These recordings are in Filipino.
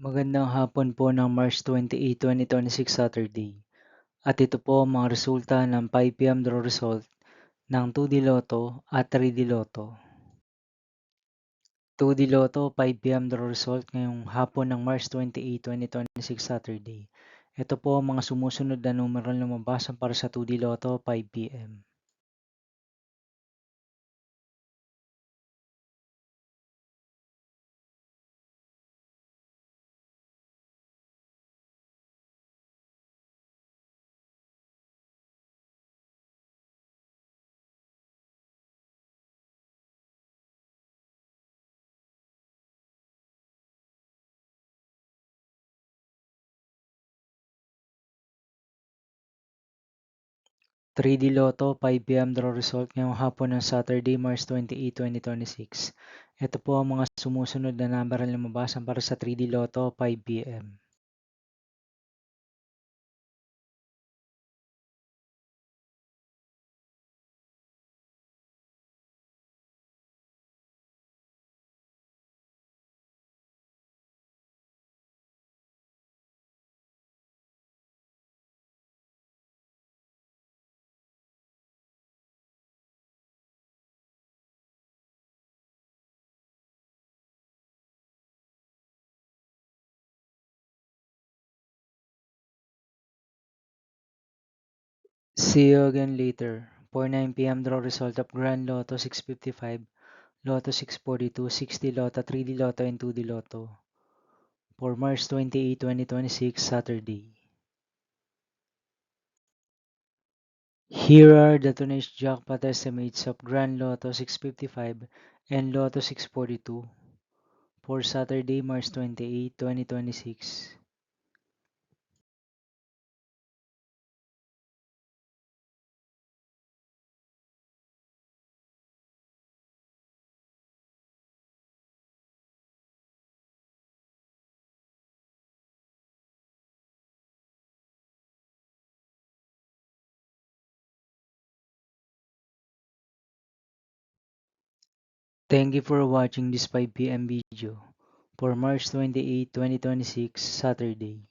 Magandang hapon po ng March 28, 2026 Saturday. At ito po ang mga resulta ng 5 p.m. draw result ng 2D Lotto at 3D Lotto. 2D Lotto 5 p.m. draw result ngayong hapon ng March 28, 2026 Saturday. Ito po ang mga sumusunod na numero na lumabas para sa 2D Lotto 5 p.m. 3D Lotto 5 p.m. draw result ngayong hapon ng Saturday, March 28, 2026. Ito po ang mga sumusunod na number na lumabas para sa 3D Lotto 5 p.m. 'See you again later' for 9 p.m. draw result of Grand Lotto 655, Lotto 642, 60 Lotto, 3D Lotto, and 2D Lotto for March 28, 2026 Saturday. Here are the today's jackpot estimates of Grand Lotto 655 and Lotto 642 for Saturday, March 28, 2026. Thank you for watching this 5 p.m. video for March 28, 2026 Saturday.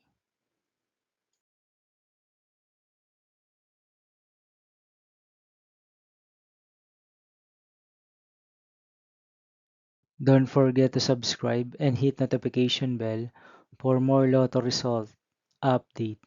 Don't forget to subscribe and hit notification bell for more Lotto result update.